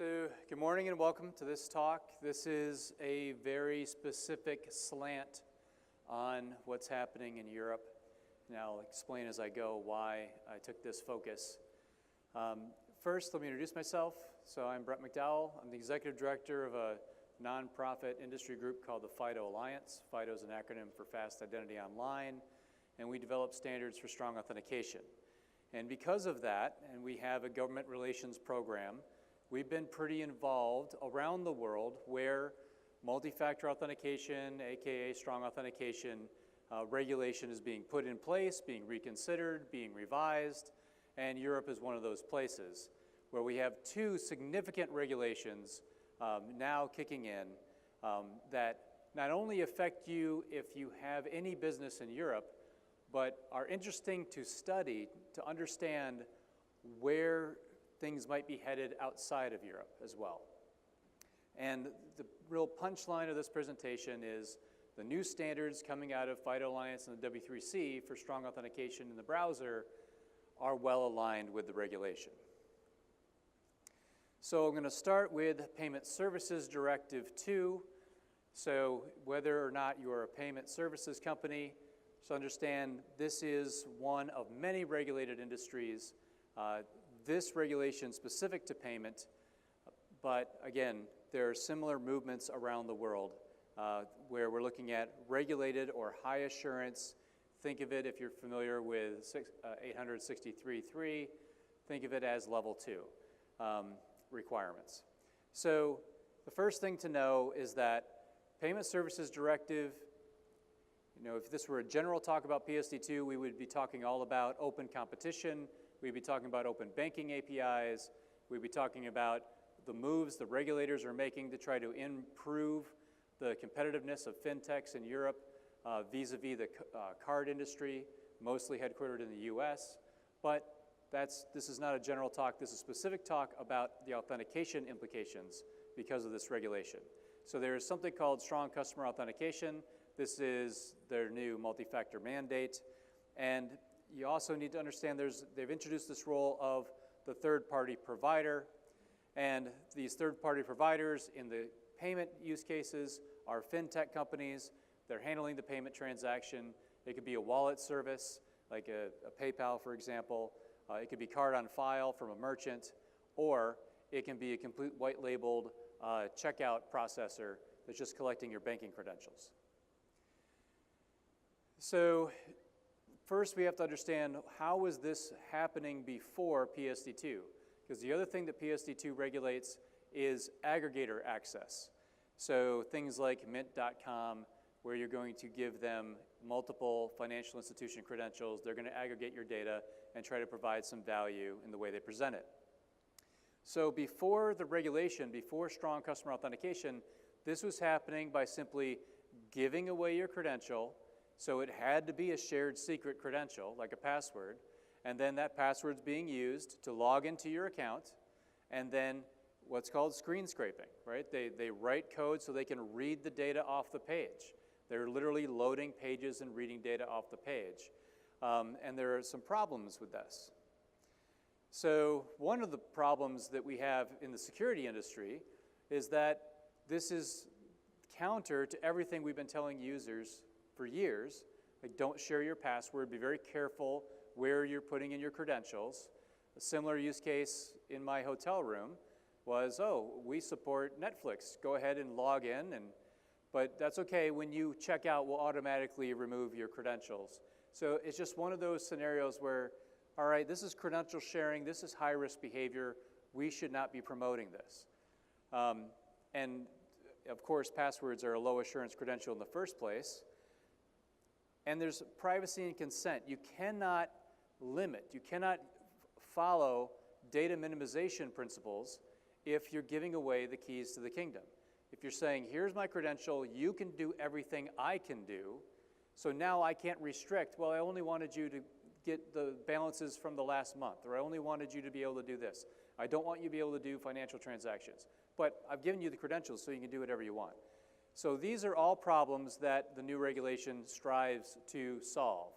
So, good morning and welcome to this talk. This is a very specific slant on what's happening in Europe. And I'll explain as I go why I took this focus. First, let me introduce myself. So I'm Brett McDowell. I'm the executive director of a nonprofit industry group called the FIDO Alliance. FIDO is an acronym for Fast Identity Online, and we develop standards for strong authentication. And because of that, and we have a government relations program, we've been pretty involved around the world where multi-factor authentication, aka strong authentication, regulation is being put in place, being reconsidered, being revised, and Europe is one of those places where we have two significant regulations now kicking in that not only affect you if you have any business in Europe, but are interesting to study to understand where things might be headed outside of Europe as well. And the real punchline of this presentation is the new standards coming out of FIDO Alliance and the W3C for strong authentication in the browser are well aligned with the regulation. So I'm going to start with Payment Services Directive 2. So whether or not you're a payment services company, so understand this is one of many regulated industries. This regulation specific to payment, but again, there are similar movements around the world where we're looking at regulated or high assurance. Think of it, if you're familiar with 863.3, think of it as level 2 requirements. So the first thing to know is that Payment Services Directive, if this were a general talk about PSD2, we would be talking all about open competition. We'd be talking about open banking APIs. We'd be talking about the moves the regulators are making to try to improve the competitiveness of fintechs in Europe vis-a-vis the card industry, mostly headquartered in the US. But this is not a general talk. This is a specific talk about the authentication implications because of this regulation. So there is something called strong customer authentication. This is their new multi-factor mandate. And you also need to understand they've introduced this role of the third-party provider. And these third-party providers in the payment use cases are fintech companies. They're handling the payment transaction. It could be a wallet service, like a PayPal, for example. It could be card on file from a merchant, or it can be a complete white-labeled checkout processor that's just collecting your banking credentials. So first, we have to understand how was this happening before PSD2? Because the other thing that PSD2 regulates is aggregator access. So things like mint.com, where you're going to give them multiple financial institution credentials, they're going to aggregate your data and try to provide some value in the way they present it. So before the regulation, before strong customer authentication, this was happening by simply giving away your credential. So it had to be a shared secret credential, like a password, and then that password's being used to log into your account, and then what's called screen scraping, right? They write code so they can read the data off the page. They're literally loading pages and reading data off the page. And there are some problems with this. So one of the problems that we have in the security industry is that this is counter to everything we've been telling users for years. Like, don't share your password, be very careful where you're putting in your credentials. A similar use case in my hotel room was, we support Netflix. Go ahead and log in, but that's okay. When you check out, we'll automatically remove your credentials. So it's just one of those scenarios where, all right, this is credential sharing, this is high-risk behavior, we should not be promoting this. And of course, passwords are a low-assurance credential in the first place. And there's privacy and consent. You cannot limit, you cannot follow data minimization principles if you're giving away the keys to the kingdom. If you're saying, here's my credential, you can do everything I can do, so now I can't restrict, well, I only wanted you to get the balances from the last month, or I only wanted you to be able to do this. I don't want you to be able to do financial transactions. But I've given you the credentials so you can do whatever you want. So these are all problems that the new regulation strives to solve.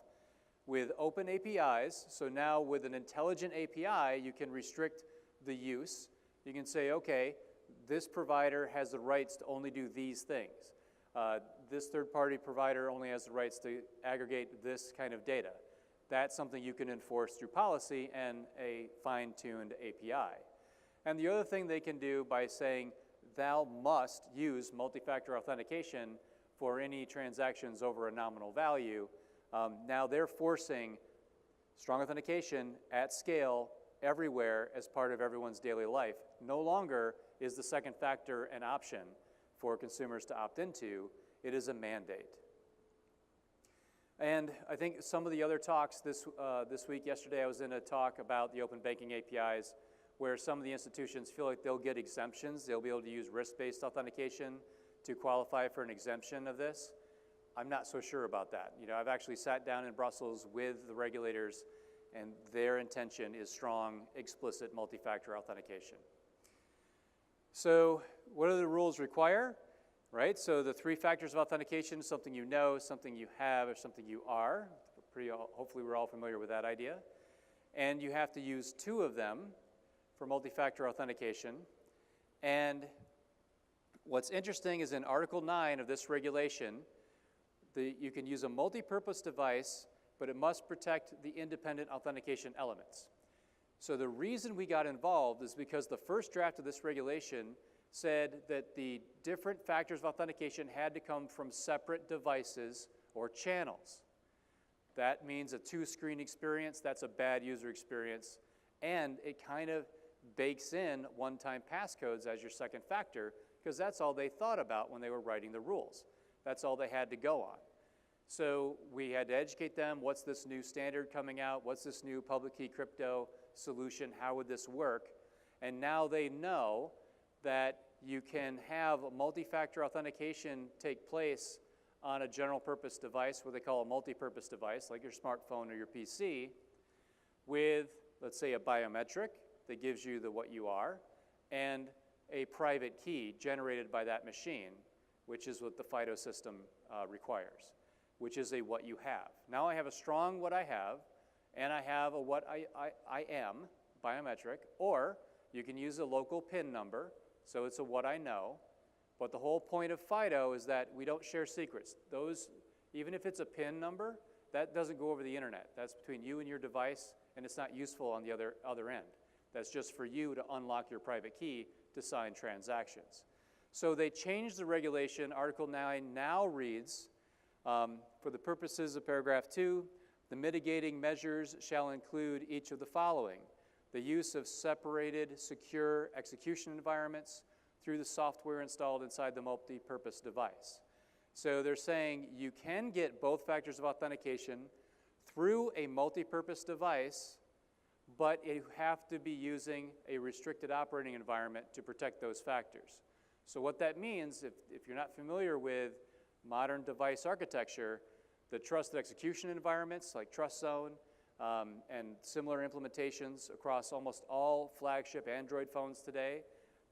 With open APIs, so now with an intelligent API, you can restrict the use You can say, okay, this provider has the rights to only do these things. This third-party provider only has the rights to aggregate this kind of data. That's something you can enforce through policy and a fine-tuned API. And the other thing they can do by saying, thou must use multi-factor authentication for any transactions over a nominal value. Now they're forcing strong authentication at scale everywhere as part of everyone's daily life. No longer is the second factor an option for consumers to opt into. It is a mandate. And I think some of the other talks this week, yesterday I was in a talk about the open banking APIs where some of the institutions feel like they'll get exemptions. They'll be able to use risk-based authentication to qualify for an exemption of this. I'm not so sure about that. You know, I've actually sat down in Brussels with the regulators and their intention is strong, explicit multi-factor authentication. So what do the rules require? Right, so the 3 factors of authentication, something you know, something you have, or something you are. Hopefully we're all familiar with that idea. And you have to use 2 of them for multi-factor authentication. And what's interesting is in Article 9 of this regulation, you can use a multi-purpose device, but it must protect the independent authentication elements. So the reason we got involved is because the first draft of this regulation said that the different factors of authentication had to come from separate devices or channels. That means a 2-screen experience, that's a bad user experience, and it kind of bakes in one-time passcodes as your second factor because that's all they thought about when they were writing the rules. That's all they had to go on. So we had to educate them, what's this new standard coming out, what's this new public key crypto solution, how would this work? And now they know that you can have multi-factor authentication take place on a general purpose device, what they call a multi-purpose device, like your smartphone or your PC, with, let's say, a biometric that gives you the what you are, and a private key generated by that machine, which is what the FIDO system requires, which is a what you have. Now I have a strong what I have, and I have a what I am, biometric, or you can use a local PIN number, so it's a what I know, but the whole point of FIDO is that we don't share secrets. Those, even if it's a PIN number, that doesn't go over the internet. That's between you and your device, and it's not useful on the other end. That's just for you to unlock your private key to sign transactions. So they changed the regulation. Article 9 now reads, for the purposes of paragraph 2, the mitigating measures shall include each of the following: the use of separated, secure execution environments through the software installed inside the multi-purpose device. So they're saying you can get both factors of authentication through a multi-purpose device, but you have to be using a restricted operating environment to protect those factors. So what that means, if you're not familiar with modern device architecture, the trusted execution environments like TrustZone, and similar implementations across almost all flagship Android phones today.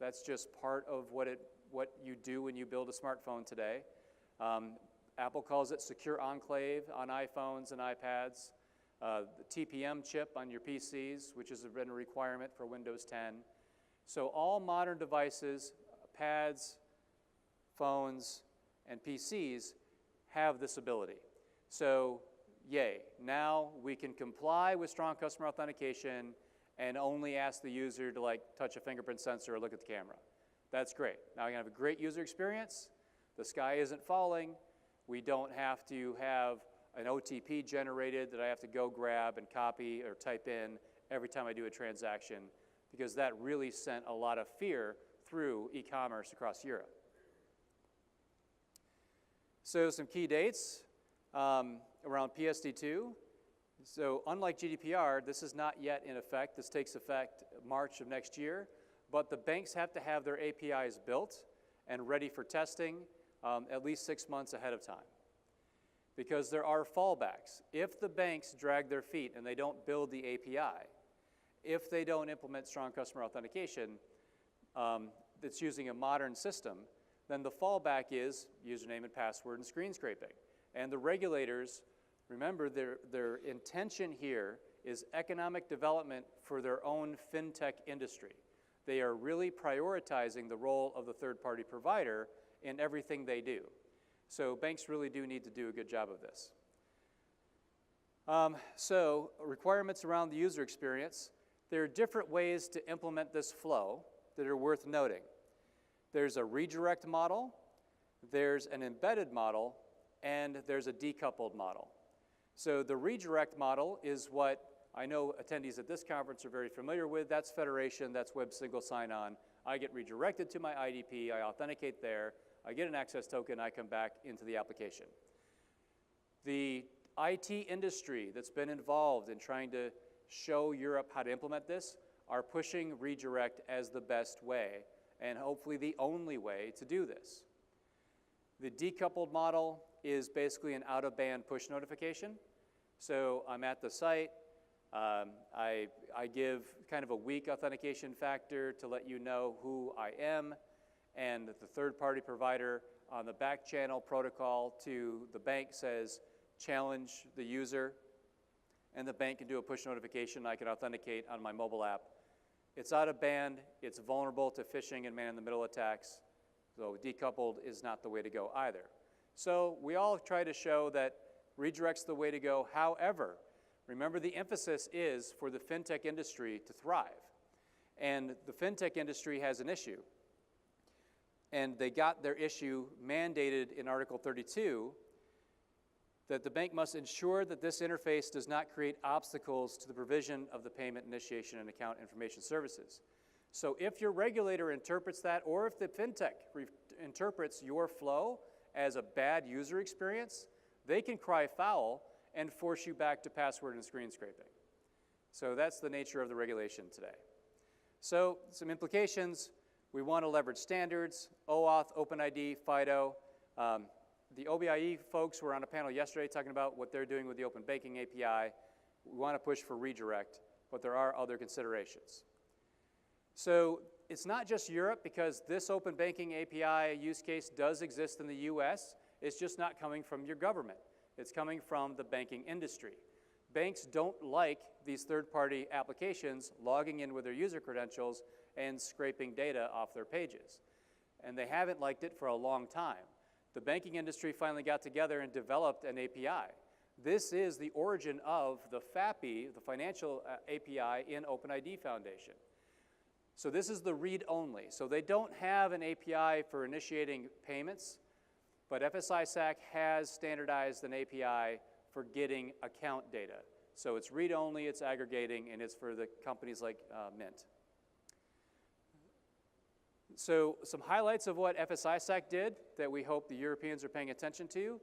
That's just part of what you do when you build a smartphone today. Apple calls it Secure Enclave on iPhones and iPads. The TPM chip on your PCs, which has been a requirement for Windows 10. So all modern devices, pads, phones, and PCs have this ability. So yay, now we can comply with strong customer authentication and only ask the user to touch a fingerprint sensor or look at the camera. That's great. Now we have a great user experience. The sky isn't falling. We don't have to have an OTP generated that I have to go grab and copy or type in every time I do a transaction, because that really sent a lot of fear through e-commerce across Europe. So some key dates around PSD2. So unlike GDPR, this is not yet in effect. This takes effect March of next year, but the banks have to have their APIs built and ready for testing at least 6 months ahead of time, because there are fallbacks. If the banks drag their feet and they don't build the API, if they don't implement strong customer authentication that's using a modern system, then the fallback is username and password and screen scraping. And the regulators, remember, their intention here is economic development for their own fintech industry. They are really prioritizing the role of the third-party provider in everything they do. So banks really do need to do a good job of this. So requirements around the user experience. There are different ways to implement this flow that are worth noting. There's a redirect model, there's an embedded model, and there's a decoupled model. So the redirect model is what I know attendees at this conference are very familiar with. That's federation, that's web single sign-on. I get redirected to my IDP, I authenticate there, I get an access token, I come back into the application. The IT industry that's been involved in trying to show Europe how to implement this are pushing redirect as the best way, and hopefully the only way to do this. The decoupled model is basically an out-of-band push notification. So I'm at the site, I give kind of a weak authentication factor to let you know who I am, and the third-party provider on the back channel protocol to the bank says, challenge the user, and the bank can do a push notification. I can authenticate on my mobile app. It's out of band, it's vulnerable to phishing and man-in-the-middle attacks, so decoupled is not the way to go either. So we all try to show that redirect's the way to go. However, remember the emphasis is for the fintech industry to thrive. And the fintech industry has an issue. And they got their issue mandated in Article 32 that the bank must ensure that this interface does not create obstacles to the provision of the payment initiation and account information services. So if your regulator interprets that, or if the fintech interprets your flow as a bad user experience, they can cry foul and force you back to password and screen scraping. So that's the nature of the regulation today. So some implications. We want to leverage standards, OAuth, OpenID, FIDO. The OBIE folks were on a panel yesterday talking about what they're doing with the Open Banking API. We want to push for redirect, but there are other considerations. So it's not just Europe, because this Open Banking API use case does exist in the US. It's just not coming from your government. It's coming from the banking industry. Banks don't like these third-party applications logging in with their user credentials and scraping data off their pages. And they haven't liked it for a long time. The banking industry finally got together and developed an API. This is the origin of the FAPI, the financial API in OpenID Foundation. So this is the read-only. So they don't have an API for initiating payments, but FSISAC has standardized an API for getting account data. So it's read-only, it's aggregating, and it's for the companies like Mint. So some highlights of what FSISAC did that we hope the Europeans are paying attention to.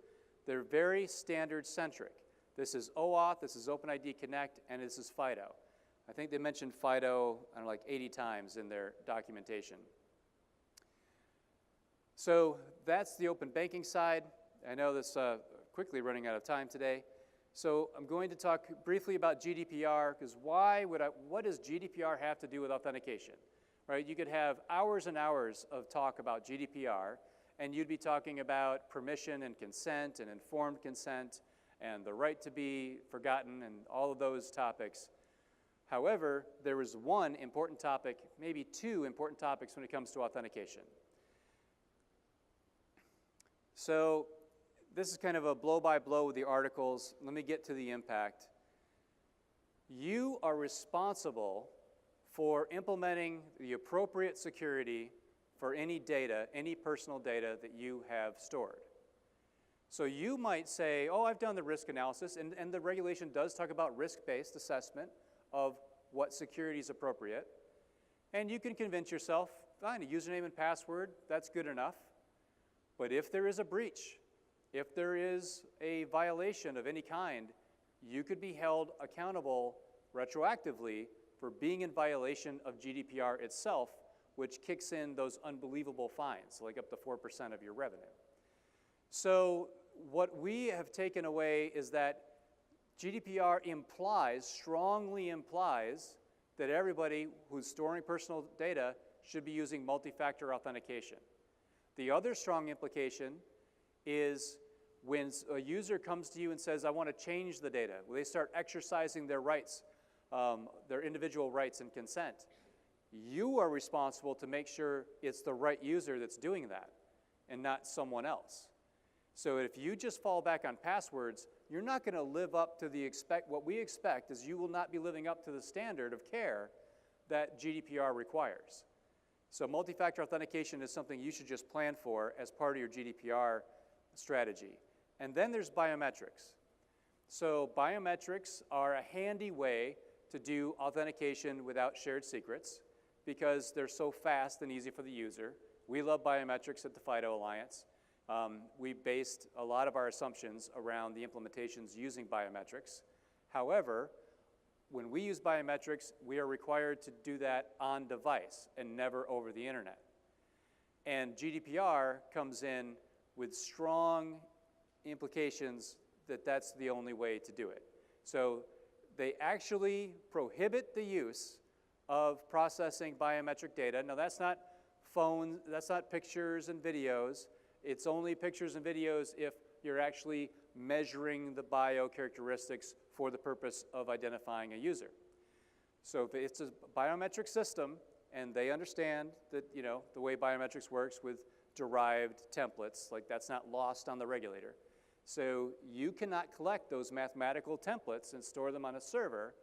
They're very standard-centric. This is OAuth, this is OpenID Connect, and this is FIDO. I think they mentioned FIDO, I don't know, like 80 times in their documentation. So that's the open banking side. I know this quickly running out of time today. So I'm going to talk briefly about GDPR, because what does GDPR have to do with authentication? Right? You could have hours and hours of talk about GDPR, and you'd be talking about permission and consent and informed consent and the right to be forgotten and all of those topics. However, there is one important topic, maybe two important topics when it comes to authentication. So this is kind of a blow-by-blow with the articles. Let me get to the impact. You are responsible for implementing the appropriate security for any data, any personal data that you have stored. So you might say, oh, I've done the risk analysis, and the regulation does talk about risk-based assessment of what security is appropriate. And you can convince yourself, fine, a username and password, that's good enough. But if there is a breach, if there is a violation of any kind, you could be held accountable retroactively for being in violation of GDPR itself, which kicks in those unbelievable fines, like up to 4% of your revenue. So what we have taken away is that GDPR strongly implies that everybody who's storing personal data should be using multi-factor authentication. The other strong implication is when a user comes to you and says, I want to change the data, when they start exercising their rights, their individual rights and consent, You are responsible to make sure it's the right user that's doing that and not someone else. So if you just fall back on passwords, you're not going to live up to what we expect is you will not be living up to the standard of care that GDPR requires. So multi-factor authentication is something you should just plan for as part of your GDPR strategy. And then there's biometrics. So biometrics are a handy way to do authentication without shared secrets because they're so fast and easy for the user. We love biometrics at the FIDO Alliance. We based a lot of our assumptions around the implementations using biometrics. However, when we use biometrics, we are required to do that on device and never over the internet. And GDPR comes in with strong implications that that's the only way to do it. So they actually prohibit the use of processing biometric data. Now that's not phones, that's not pictures and videos. It's only pictures and videos if you're actually measuring the biocharacteristics for the purpose of identifying a user. So if it's a biometric system and they understand that, you know, the way biometrics works with derived templates, like that's not lost on the regulator. So you cannot collect those mathematical templates and store them on a server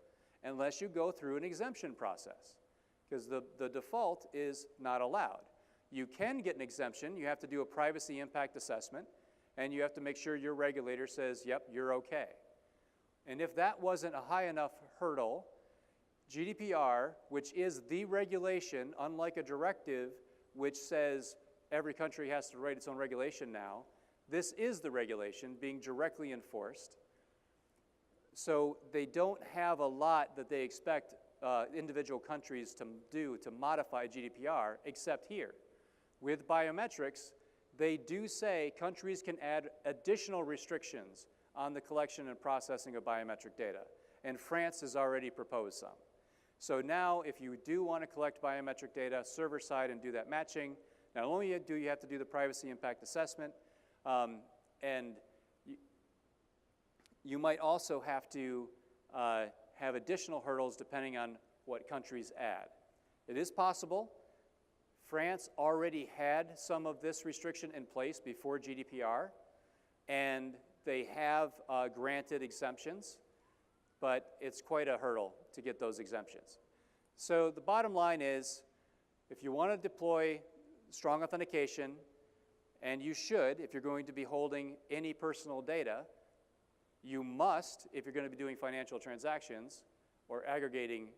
unless you go through an exemption process, because the default is not allowed. You can get an exemption. You have to do a privacy impact assessment, and you have to make sure your regulator says, yep, you're okay. And if that wasn't a high enough hurdle, GDPR, which is the regulation, unlike a directive which says every country has to write its own regulation now, this is the regulation being directly enforced. So they don't have a lot that they expect individual countries to do to modify GDPR, except here. With biometrics, they do say countries can add additional restrictions on the collection and processing of biometric data. And France has already proposed some. So now, if you do want to collect biometric data server-side and do that matching, not only do you have to do the privacy impact assessment, and you might also have to have additional hurdles depending on what countries add. It is possible. France already had some of this restriction in place before GDPR, and they have granted exemptions, but it's quite a hurdle to get those exemptions. So the bottom line is, if you want to deploy strong authentication, and you should if you're going to be holding any personal data, you must, if you're going to be doing financial transactions or aggregating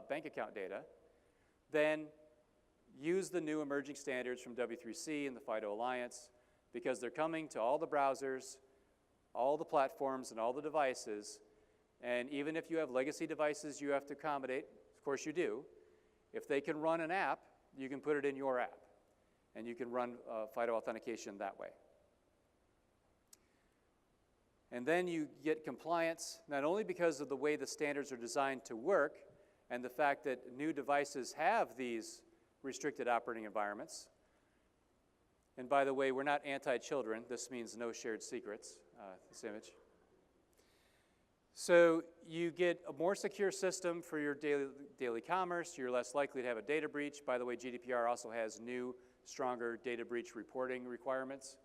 bank account data, then use the new emerging standards from W3C and the FIDO Alliance, because they're coming to all the browsers, all the platforms, and all the devices. And even if you have legacy devices you have to accommodate, of course you do, if they can run an app, you can put it in your app. And you can run FIDO authentication that way. And then you get compliance, not only because of the way the standards are designed to work and the fact that new devices have these restricted operating environments. And by the way, we're not anti-children. This means no shared secrets, this image. So you get a more secure system for your daily commerce. You're less likely to have a data breach. By the way, GDPR also has new, stronger data breach reporting requirements.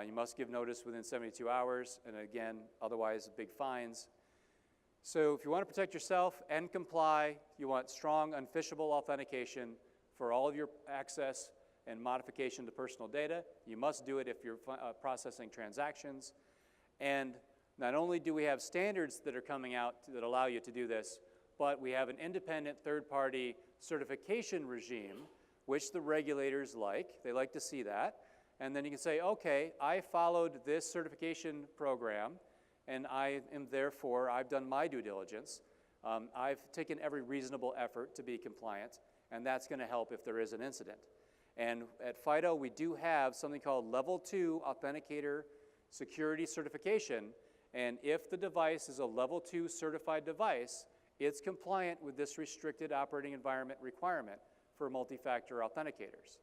You must give notice within 72 hours, and again, otherwise big fines. So if you want to protect yourself and comply, you want strong, unphishable authentication for all of your access and modification to personal data. You must do it if you're processing transactions. And not only do we have standards that are coming out that allow you to do this, but we have an independent third-party certification regime, which the regulators like. They like to see that. And then you can say, okay, I followed this certification program, and I've done my due diligence. I've taken every reasonable effort to be compliant, and that's going to help if there is an incident. And at FIDO, we do have something called Level 2 Authenticator Security Certification, and if the device is a Level 2 certified device, it's compliant with this restricted operating environment requirement for multi-factor authenticators.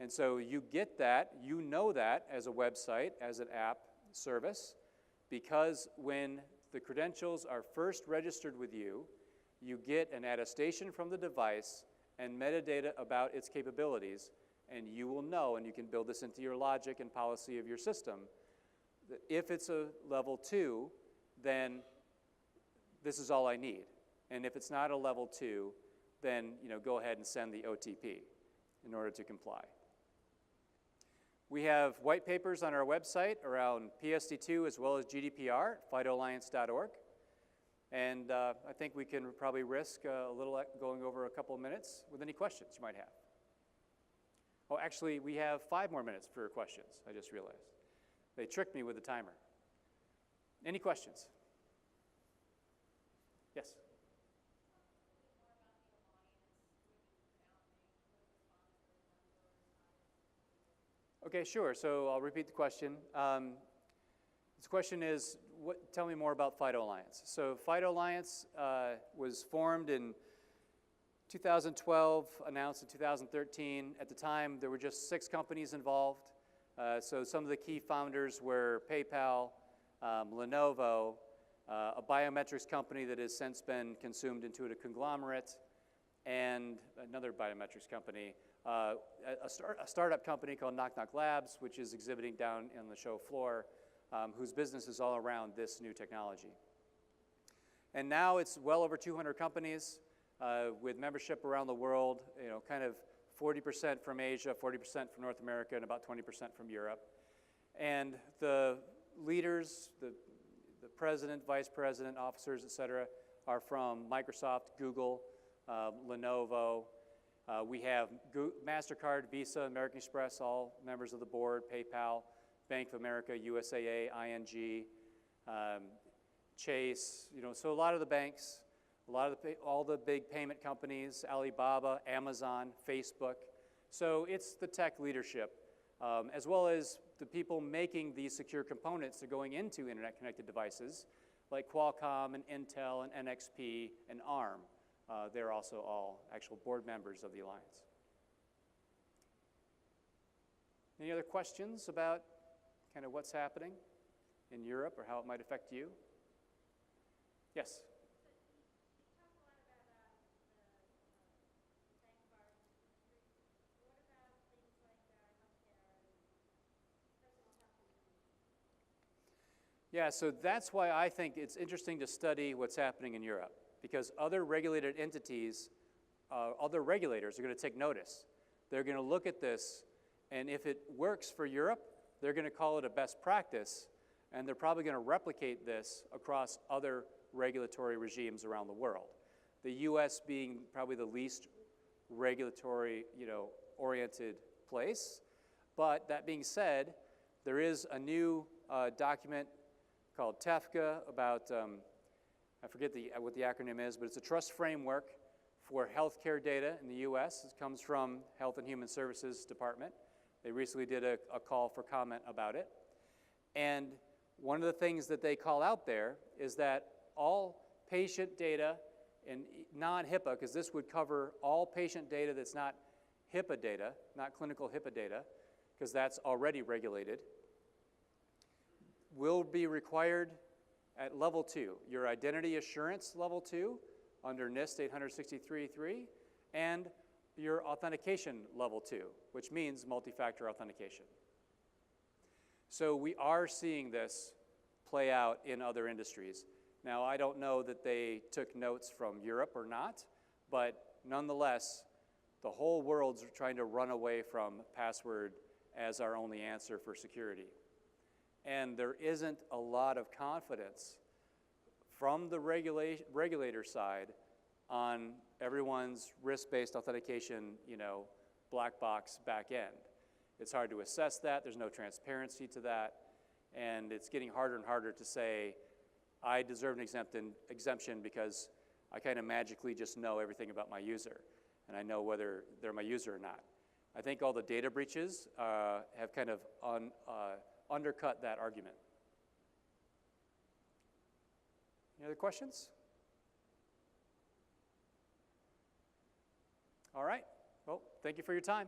And so you get that, you know that as a website, as an app service, because when the credentials are first registered with you, you get an attestation from the device and metadata about its capabilities, and you will know, and you can build this into your logic and policy of your system, that if it's a level 2, then this is all I need. And if it's not a level 2, then go ahead and send the OTP in order to comply. We have white papers on our website around PSD2 as well as GDPR at FIDOalliance.org. And I think we can probably risk a little going over a couple of minutes with any questions you might have. Oh, actually, we have 5 more minutes for questions, I just realized. They tricked me with the timer. Any questions? Yes? Okay, sure. So I'll repeat the question. This question is, tell me more about FIDO Alliance. So FIDO Alliance was formed in 2012, announced in 2013. At the time, there were just 6 companies involved. So some of the key founders were PayPal, Lenovo, a biometrics company that has since been consumed into a conglomerate, and another biometrics company, a startup company called Knock Knock Labs, which is exhibiting down on the show floor, whose business is all around this new technology. And now it's well over 200 companies with membership around the world, kind of 40% from Asia, 40% from North America, and about 20% from Europe. And the leaders, the president, vice president, officers, et cetera, are from Microsoft, Google, Lenovo. We have MasterCard, Visa, American Express, all members of the board, PayPal, Bank of America, USAA, ING, Chase, so a lot of the banks, all the big payment companies, Alibaba, Amazon, Facebook. So it's the tech leadership, as well as the people making these secure components that are going into internet-connected devices, like Qualcomm and Intel and NXP and ARM. They're also all actual board members of the Alliance. Any other questions about kind of what's happening in Europe or how it might affect you? Yes? Yeah, so that's why I think it's interesting to study what's happening in Europe, because other regulated entities, other regulators are going to take notice. They're going to look at this, and if it works for Europe, they're going to call it a best practice, and they're probably going to replicate this across other regulatory regimes around the world. The US being probably the least regulatory, oriented place. But that being said, there is a new document called TEFCA about, I forget what the acronym is, but it's a trust framework for healthcare data in the US. It comes from Health and Human Services Department. They recently did a call for comment about it. And one of the things that they call out there is that all patient data and non-HIPAA, because this would cover all patient data that's not HIPAA data, not clinical HIPAA data, because that's already regulated, will be required at level 2, your identity assurance level 2 under NIST 863.3, and your authentication level 2, which means multi-factor authentication. So we are seeing this play out in other industries. Now, I don't know that they took notes from Europe or not, but nonetheless, the whole world's trying to run away from password as our only answer for security. And there isn't a lot of confidence from the regulator side on everyone's risk-based authentication, black box back end. It's hard to assess that. There's no transparency to that. And it's getting harder and harder to say, I deserve an exemption because I kind of magically just know everything about my user, and I know whether they're my user or not. I think all the data breaches have kind of undercut that argument. Any other questions? All right. Well, thank you for your time.